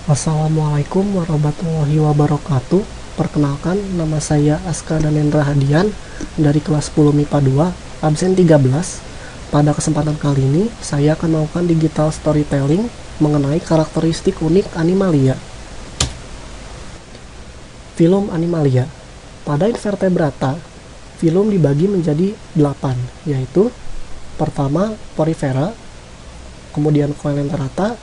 Assalamualaikum warahmatullahi wabarakatuh. Perkenalkan, nama saya Aska Danendra Hadian dari kelas 10 MIPA 2, absen 13. Pada kesempatan kali ini, saya akan melakukan digital storytelling mengenai karakteristik unik Animalia. Filum Animalia. Pada invertebrata, filum dibagi menjadi 8, yaitu pertama Porifera, kemudian Coelenterata,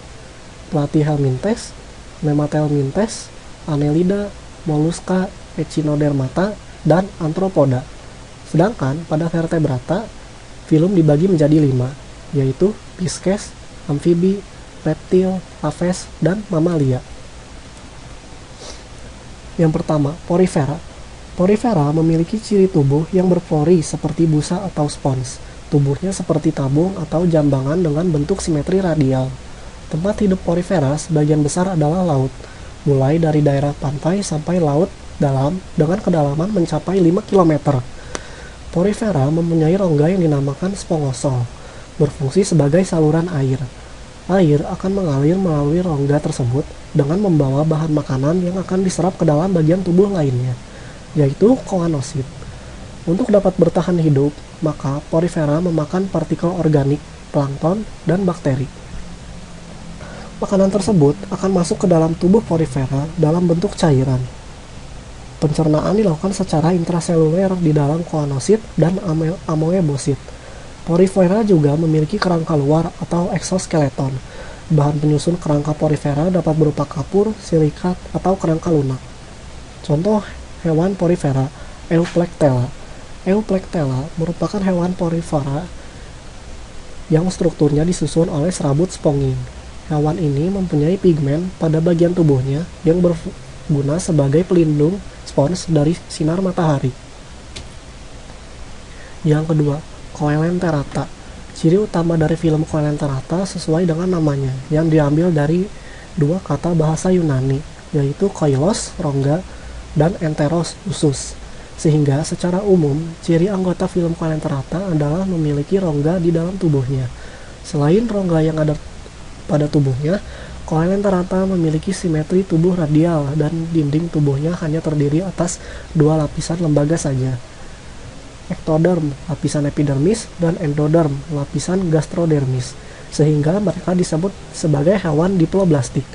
Platyhelminthes, Nemathelminthes, Annelida, Mollusca, Echinodermata, dan Arthropoda. Sedangkan pada vertebrata, filum dibagi menjadi 5, yaitu Pisces, amfibi, reptil, aves, dan mamalia. Yang pertama, Porifera. Porifera memiliki ciri tubuh yang berpori seperti busa atau spons. Tubuhnya seperti tabung atau jambangan dengan bentuk simetri radial. Tempat hidup Porifera sebagian besar adalah laut, mulai dari daerah pantai sampai laut dalam dengan kedalaman mencapai 5 km. Porifera mempunyai rongga yang dinamakan spongosol, berfungsi sebagai saluran air. Air akan mengalir melalui rongga tersebut dengan membawa bahan makanan yang akan diserap ke dalam bagian tubuh lainnya, yaitu koanosit. Untuk dapat bertahan hidup, maka Porifera memakan partikel organik, plankton, dan bakteri. Makanan tersebut akan masuk ke dalam tubuh Porifera dalam bentuk cairan. Pencernaan dilakukan secara intraseluler di dalam koanosit dan amoebosit. Porifera juga memiliki kerangka luar atau eksoskeleton. Bahan penyusun kerangka Porifera dapat berupa kapur, silikat, atau kerangka lunak. Contoh hewan Porifera, Euplectella. Euplectella merupakan hewan porifera yang strukturnya disusun oleh serabut spongin. Hewan ini mempunyai pigmen pada bagian tubuhnya yang berguna sebagai pelindung spons dari sinar matahari. Yang kedua, Coelenterata. Ciri utama dari film Coelenterata sesuai dengan namanya, yang diambil dari dua kata bahasa Yunani, yaitu koilos, rongga, dan enteros, usus. Sehingga secara umum, ciri anggota film Coelenterata adalah memiliki rongga di dalam tubuhnya. Selain rongga yang ada pada tubuhnya, Coelenterata memiliki simetri tubuh radial dan dinding tubuhnya hanya terdiri atas dua lapisan lembaga saja. Ektoderm, lapisan epidermis, dan endoderm, lapisan gastrodermis, sehingga mereka disebut sebagai hewan diploblastik.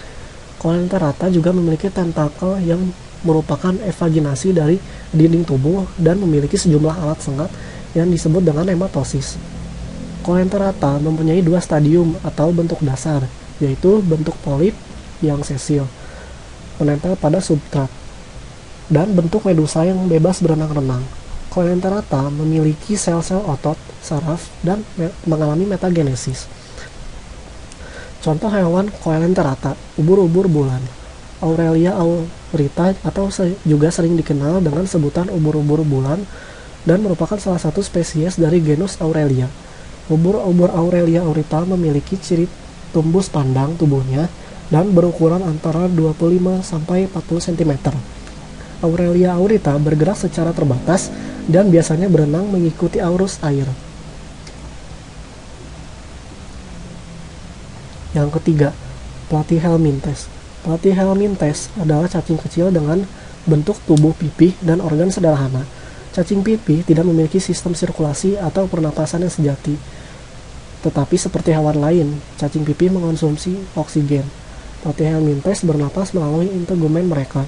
Coelenterata juga memiliki tentakel yang merupakan evaginasi dari dinding tubuh dan memiliki sejumlah alat sengat yang disebut dengan hematosis. Coelenterata mempunyai dua stadium atau bentuk dasar, yaitu bentuk polip yang sesil, menempel pada substrat, dan bentuk medusa yang bebas berenang-renang. Coelenterata memiliki sel-sel otot, saraf, dan mengalami metagenesis. Contoh hewan Coelenterata, ubur-ubur bulan, Aurelia aurita, atau juga sering dikenal dengan sebutan ubur-ubur bulan, dan merupakan salah satu spesies dari genus Aurelia. Ubur-ubur Aurelia aurita memiliki ciri tumbus pandang tubuhnya dan berukuran antara 25 sampai 40 cm. Aurelia aurita bergerak secara terbatas dan biasanya berenang mengikuti arus air. Yang ketiga, Platyhelminthes. Platyhelminthes adalah cacing kecil dengan bentuk tubuh pipih dan organ sederhana. Cacing pipih tidak memiliki sistem sirkulasi atau pernapasan yang sejati. Tetapi seperti hewan lain, cacing pipih mengonsumsi oksigen. Platyhelminthes bernapas melalui integumen mereka,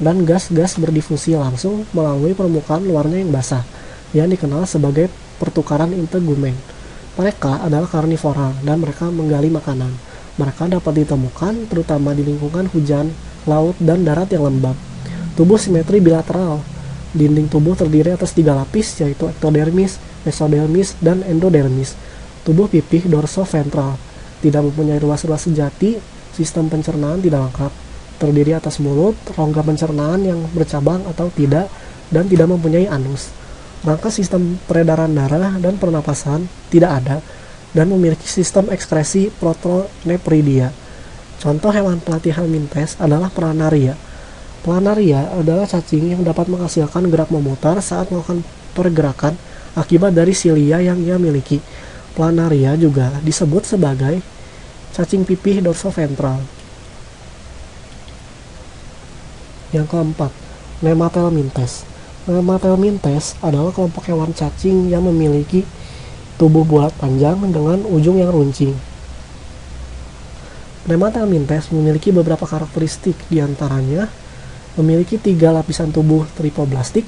dan gas-gas berdifusi langsung melalui permukaan luarnya yang basah, yang dikenal sebagai pertukaran integumen. Mereka adalah karnivora dan mereka menggali makanan. Mereka dapat ditemukan terutama di lingkungan hujan, laut, dan darat yang lembab. Tubuh simetri bilateral. Dinding tubuh terdiri atas 3 lapis, yaitu ektodermis, mesodermis, dan endodermis. Tubuh pipih dorsoventral. Tidak mempunyai ruas-ruas sejati, sistem pencernaan tidak lengkap. Terdiri atas mulut, rongga pencernaan yang bercabang atau tidak, dan tidak mempunyai anus. Rangka sistem peredaran darah dan pernapasan tidak ada, dan memiliki sistem ekskresi protonephridia. Contoh hewan Platyhelminthes adalah Planaria. Planaria adalah cacing yang dapat menghasilkan gerak memutar saat melakukan pergerakan akibat dari silia yang ia miliki. Planaria juga disebut sebagai cacing pipih dorsoventral. Yang keempat, Nemathelmintes. Nemathelmintes adalah kelompok hewan cacing yang memiliki tubuh bulat panjang dengan ujung yang runcing. Nemathelmintes memiliki beberapa karakteristik, diantaranya memiliki 3 lapisan tubuh tripoblastik,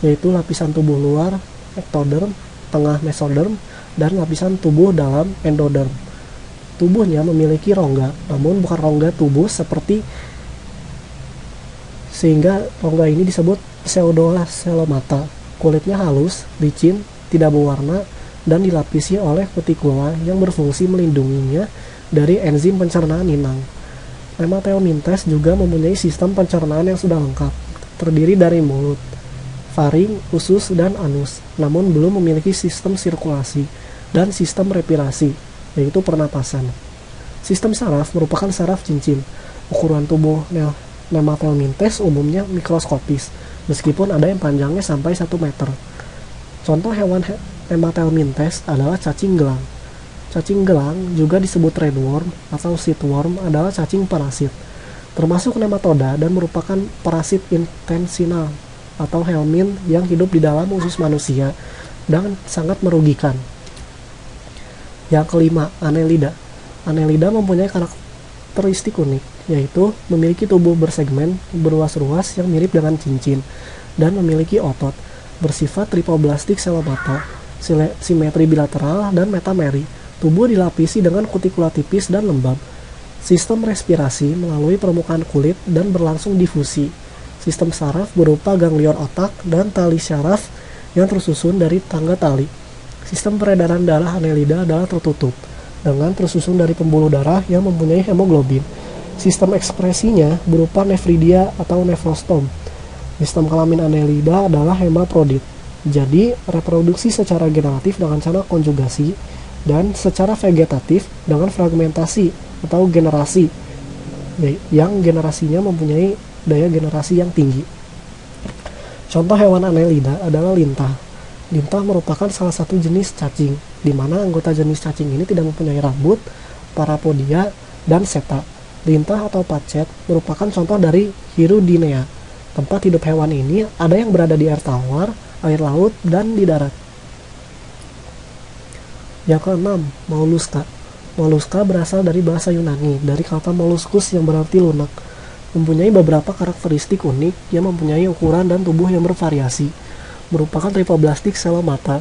yaitu lapisan tubuh luar ectoderm, tengah mesoderm, dan lapisan tubuh dalam endoderm. Tubuhnya memiliki rongga, namun bukan rongga tubuh sehingga rongga ini disebut pseudocelomata. Kulitnya halus, licin, tidak berwarna, dan dilapisi oleh kutikula yang berfungsi melindunginya dari enzim pencernaan inang. Nemathelmintes juga mempunyai sistem pencernaan yang sudah lengkap, terdiri dari mulut, faring, usus, dan anus, namun belum memiliki sistem sirkulasi dan sistem respirasi, yaitu pernapasan. Sistem saraf merupakan saraf cincin. Ukuran tubuh Nemathelmintes umumnya mikroskopis, meskipun ada yang panjangnya sampai 1 meter. Contoh hewan Nemathelmintes adalah cacing gelang. Cacing gelang, juga disebut redworm atau seedworm, adalah cacing parasit, termasuk nematoda dan merupakan parasit intensional atau helmin yang hidup di dalam usus manusia dan sangat merugikan. Yang kelima, Annelida. Annelida mempunyai karakteristik unik, yaitu memiliki tubuh bersegmen berruas-ruas yang mirip dengan cincin dan memiliki otot, bersifat tripoblastik celomata, simetri bilateral, dan metameri. Tubuh dilapisi dengan kutikula tipis dan lembab. Sistem respirasi melalui permukaan kulit dan berlangsung difusi. Sistem saraf berupa ganglion otak dan tali syaraf yang tersusun dari tangga tali. Sistem peredaran darah Annelida adalah tertutup, dengan tersusun dari pembuluh darah yang mempunyai hemoglobin. Sistem ekspresinya berupa nefridia atau nefrostom. Sistem kelamin Annelida adalah hermaprodit. Jadi, reproduksi secara generatif dengan cara konjugasi dan secara vegetatif dengan fragmentasi atau generasi, yang generasinya mempunyai daya generasi yang tinggi. Contoh hewan Annelida adalah lintah. Lintah merupakan salah satu jenis cacing, di mana anggota jenis cacing ini tidak mempunyai rambut, parapodia, dan seta. Lintah atau pacet merupakan contoh dari Hirudinea. Tempat hidup hewan ini ada yang berada di air tawar, air laut, dan di darat. Yang keenam, Mollusca. Mollusca berasal dari bahasa Yunani, dari kata molluscus yang berarti lunak. Mempunyai beberapa karakteristik unik yang mempunyai ukuran dan tubuh yang bervariasi. Merupakan tripoblastik celomata,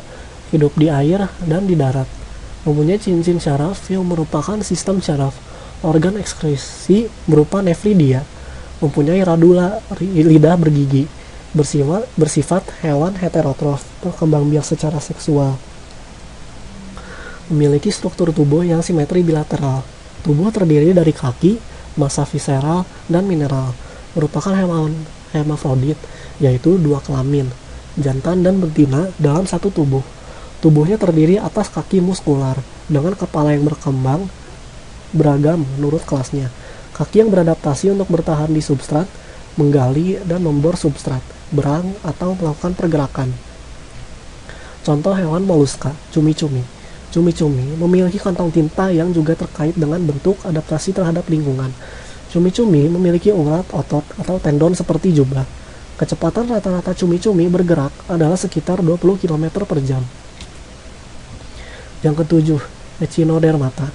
hidup di air dan di darat. Mempunyai cincin syaraf yang merupakan sistem syaraf. Organ ekskresi berupa nefridia. Mempunyai radula lidah bergigi. Bersifat hewan heterotrof, berkembang biak secara seksual. Memiliki struktur tubuh yang simetri bilateral. Tubuh terdiri dari kaki, massa visceral, dan mineral. Merupakan hewan hermafrodit, yaitu 2 kelamin, jantan dan betina dalam satu tubuh. Tubuhnya terdiri atas kaki muskular, dengan kepala yang berkembang beragam menurut kelasnya. Kaki yang beradaptasi untuk bertahan di substrat, menggali dan membor substrat, berang atau melakukan pergerakan. Contoh hewan Mollusca, cumi-cumi. Cumi-cumi memiliki kantong tinta yang juga terkait dengan bentuk adaptasi terhadap lingkungan. Cumi-cumi memiliki urat, otot, atau tendon seperti jubah. Kecepatan rata-rata cumi-cumi bergerak adalah sekitar 20 km per jam. Yang ketujuh, Echinodermata.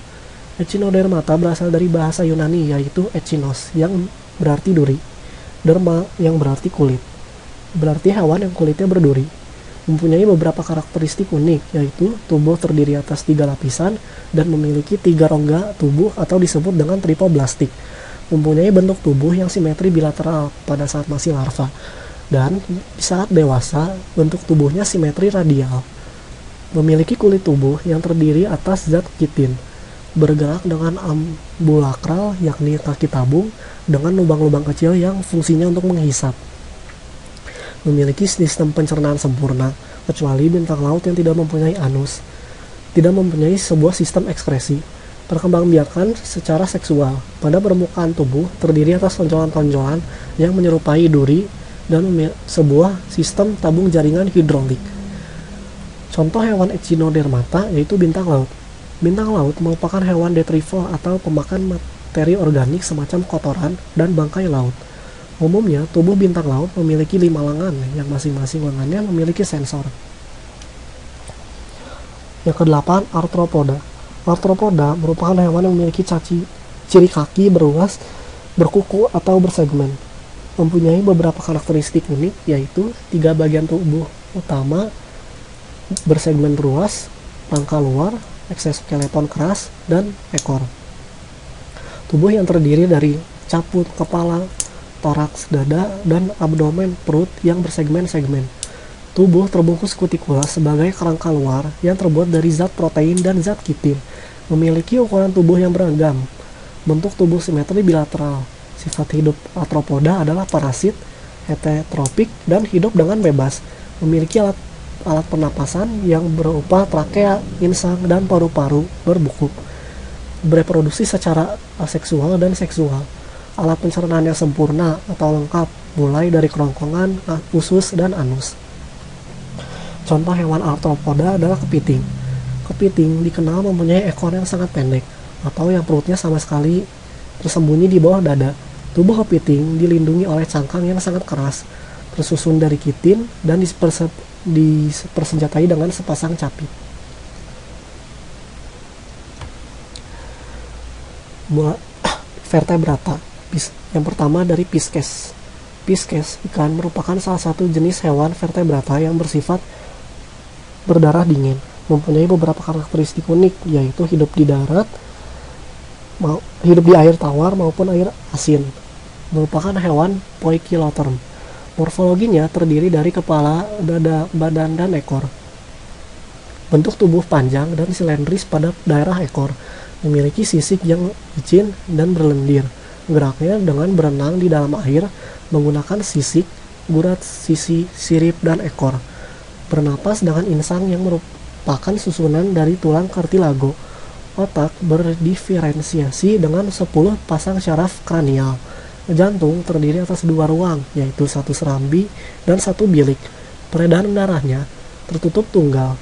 Echinodermata berasal dari bahasa Yunani, yaitu echinos, yang berarti duri, derma yang berarti kulit. Berarti hewan yang kulitnya berduri. Mempunyai beberapa karakteristik unik, yaitu tubuh terdiri atas 3 lapisan dan memiliki 3 rongga tubuh atau disebut dengan tripoblastik. Mempunyai bentuk tubuh yang simetri bilateral pada saat masih larva, dan di saat dewasa bentuk tubuhnya simetri radial. Memiliki kulit tubuh yang terdiri atas zat kitin, bergerak dengan ambulakral yakni kaki tabung dengan lubang-lubang kecil yang fungsinya untuk menghisap. Memiliki sistem pencernaan sempurna, kecuali bintang laut yang tidak mempunyai anus. Tidak mempunyai sebuah sistem ekskresi. Perkembangbiakan secara seksual pada permukaan tubuh terdiri atas tonjolan-tonjolan yang menyerupai duri dan sebuah sistem tabung jaringan hidrolik. Contoh hewan Echinodermata yaitu bintang laut. Bintang laut merupakan hewan detrival atau pemakan materi organik semacam kotoran dan bangkai laut. Umumnya, tubuh bintang laut memiliki 5 lengan yang masing-masing lengannya memiliki sensor. Yang kedelapan, arthropoda. Arthropoda merupakan hewan yang memiliki ciri kaki beruas, berkuku atau bersegmen. Mempunyai beberapa karakteristik unik, yaitu 3 bagian tubuh utama bersegmen beruas, rangka luar, eksoskeleton keras, dan ekor. Tubuh yang terdiri dari caput, kepala, toraks, dada, dan abdomen perut yang bersegmen-segmen. Tubuh terbungkus kutikula sebagai kerangka luar yang terbuat dari zat protein dan zat kitin. Memiliki ukuran tubuh yang beragam. Bentuk tubuh simetri bilateral. Sifat hidup arthropoda adalah parasit, heterotropik, dan hidup dengan bebas. Memiliki alat pernapasan yang berupa trakea, insang, dan paru-paru berbuku. Bereproduksi secara aseksual dan seksual. Alat pencernaan yang sempurna atau lengkap, mulai dari kerongkongan, usus, dan anus. Contoh hewan arthropoda adalah kepiting. Kepiting dikenal mempunyai ekor yang sangat pendek, atau yang perutnya sama sekali tersembunyi di bawah dada. Tubuh kepiting dilindungi oleh cangkang yang sangat keras, tersusun dari kitin, dan dipersenjatai dengan sepasang capit. Vertebrata. Yang pertama dari Pisces. Pisces ikan merupakan salah satu jenis hewan vertebrata yang bersifat berdarah dingin, mempunyai beberapa karakteristik unik, yaitu hidup di darat, hidup di air tawar maupun air asin. Merupakan hewan poikiloterm. Morfologinya terdiri dari kepala, dada, badan, dan ekor. Bentuk tubuh panjang dan silindris pada daerah ekor. Memiliki sisik yang licin dan berlendir. Geraknya dengan berenang di dalam air menggunakan sisik, gurat, sisi, sirip, dan ekor. Bernapas dengan insang yang merupakan susunan dari tulang kartilago. Otak berdiferensiasi dengan 10 pasang syaraf kranial. Jantung terdiri atas 2 ruang, yaitu 1 serambi dan 1 bilik. Peredaran darahnya tertutup tunggal.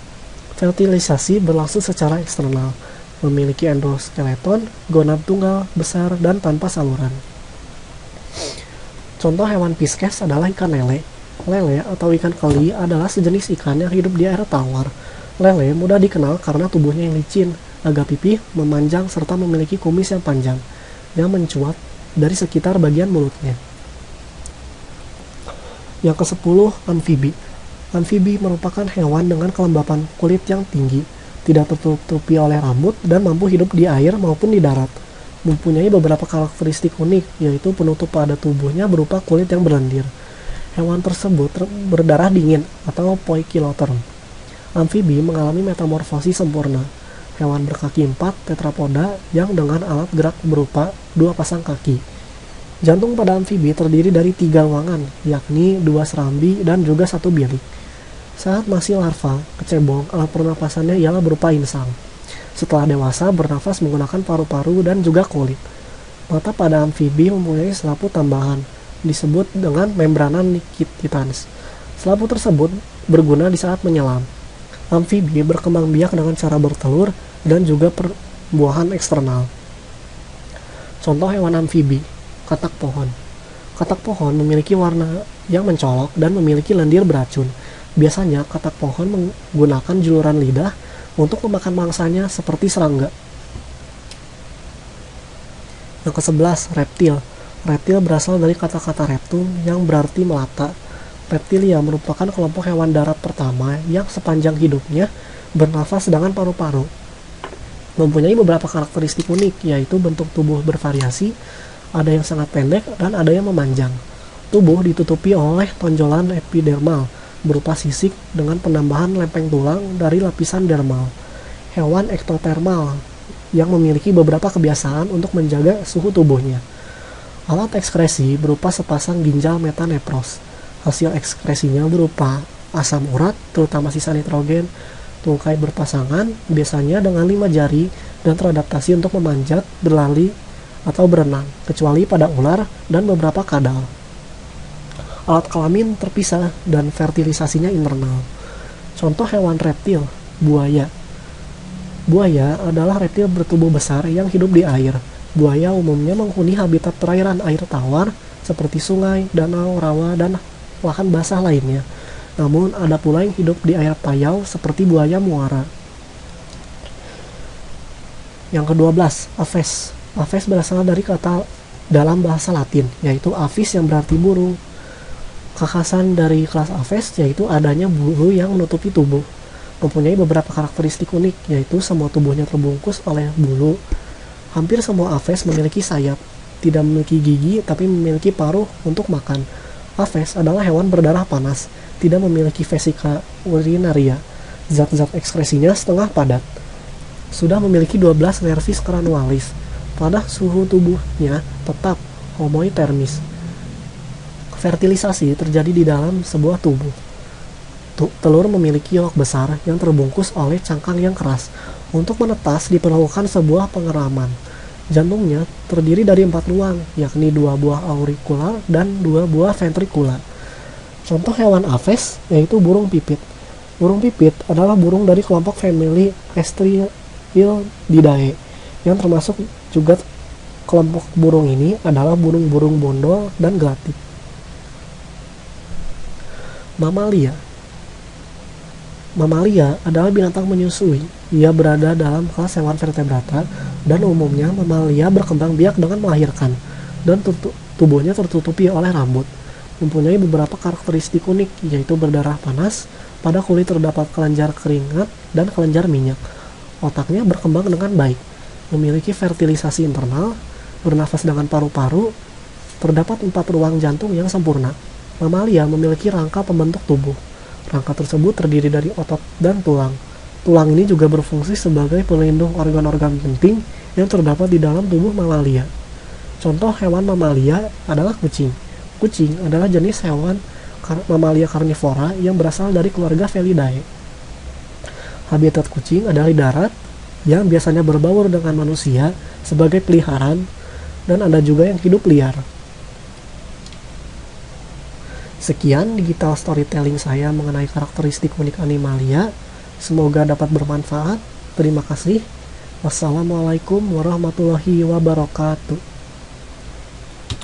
Fertilisasi berlangsung secara eksternal. Memiliki endoskeleton, gonad tunggal, besar, dan tanpa saluran. Contoh hewan Pisces adalah ikan lele. Lele atau ikan keli adalah sejenis ikan yang hidup di air tawar. Lele mudah dikenal karena tubuhnya yang licin, agak pipih, memanjang, serta memiliki kumis yang panjang, yang mencuat dari sekitar bagian mulutnya. Yang ke-10, amfibi. Amfibi merupakan hewan dengan kelembapan kulit yang tinggi, tidak tertutupi oleh rambut, dan mampu hidup di air maupun di darat. Mempunyai beberapa karakteristik unik, yaitu penutup pada tubuhnya berupa kulit yang berlendir. Hewan tersebut berdarah dingin atau poikiloterm. Amfibi mengalami metamorfosis sempurna. Hewan berkaki 4 tetrapoda yang dengan alat gerak berupa 2 pasang kaki. Jantung pada amfibi terdiri dari 3 ruangan, yakni 2 serambi dan juga 1 bilik. Saat masih larva, kecebong, alat pernapasannya ialah berupa insang. Setelah dewasa, bernafas menggunakan paru-paru dan juga kulit. Mata pada amfibi mempunyai selaput tambahan, disebut dengan membrana nictitans. Selaput tersebut berguna di saat menyelam. Amfibi berkembang biak dengan cara bertelur dan juga perbuahan eksternal. Contoh hewan amfibi, katak pohon. Katak pohon memiliki warna yang mencolok dan memiliki lendir beracun. Biasanya katak pohon menggunakan juluran lidah untuk memakan mangsanya seperti serangga. Yang ke-11, reptil. Reptil berasal dari kata-kata reptum yang berarti melata. Reptilia merupakan kelompok hewan darat pertama yang sepanjang hidupnya bernafas dengan paru-paru. Mempunyai beberapa karakteristik unik, yaitu bentuk tubuh bervariasi, ada yang sangat pendek dan ada yang memanjang. Tubuh ditutupi oleh tonjolan epidermal berupa sisik dengan penambahan lempeng tulang dari lapisan dermal. Hewan ektotermal yang memiliki beberapa kebiasaan untuk menjaga suhu tubuhnya. Alat ekskresi berupa sepasang ginjal metanepros. Hasil ekskresinya berupa asam urat, terutama sisa nitrogen, tungkai berpasangan, biasanya dengan 5 jari, dan teradaptasi untuk memanjat, berlari, atau berenang, kecuali pada ular dan beberapa kadal. Alat kelamin terpisah dan fertilisasinya internal. Contoh hewan reptil, buaya. Buaya adalah reptil bertubuh besar yang hidup di air. Buaya umumnya menghuni habitat perairan air tawar seperti sungai, danau, rawa, dan lahan basah lainnya. Namun ada pula yang hidup di air payau seperti buaya muara. Yang ke-12, aves. Aves berasal dari kata dalam bahasa Latin, yaitu avis yang berarti burung. Kekhasan dari kelas aves yaitu adanya bulu yang menutupi tubuh. Mempunyai beberapa karakteristik unik, yaitu semua tubuhnya terbungkus oleh bulu. Hampir semua aves memiliki sayap, tidak memiliki gigi tapi memiliki paruh untuk makan. Aves adalah hewan berdarah panas, tidak memiliki vesika urinaria. Zat-zat ekskresinya setengah padat. Sudah memiliki 12 nervis granualis. Pada suhu tubuhnya tetap homotermis. Fertilisasi terjadi di dalam sebuah tubuh. Telur memiliki yolk besar yang terbungkus oleh cangkang yang keras. Untuk menetas diperlukan sebuah pengeraman. Jantungnya terdiri dari 4 ruang, yakni 2 buah aurikular dan 2 buah ventrikular. Contoh hewan aves yaitu burung pipit. Burung pipit adalah burung dari kelompok famili Estrilidae, yang termasuk juga kelompok burung ini adalah burung-burung bondol dan gelatik. Mamalia. Mamalia adalah binatang menyusui. Ia berada dalam kelas hewan vertebrata dan umumnya mamalia berkembang biak dengan melahirkan dan tubuhnya tertutupi oleh rambut. Mempunyai beberapa karakteristik unik, yaitu berdarah panas, pada kulit terdapat kelenjar keringat dan kelenjar minyak. Otaknya berkembang dengan baik, memiliki fertilisasi internal, bernafas dengan paru-paru, terdapat 4 ruang jantung yang sempurna. Mamalia memiliki rangka pembentuk tubuh. Rangka tersebut terdiri dari otot dan tulang. Tulang ini juga berfungsi sebagai pelindung organ-organ penting yang terdapat di dalam tubuh mamalia. Contoh hewan mamalia adalah kucing. Kucing adalah jenis hewan mamalia karnivora yang berasal dari keluarga Felidae. Habitat kucing adalah di darat, yang biasanya berbaur dengan manusia sebagai peliharaan, dan ada juga yang hidup liar. Sekian digital storytelling saya mengenai karakteristik unik animalia. Semoga dapat bermanfaat. Terima kasih. Wassalamualaikum warahmatullahi wabarakatuh.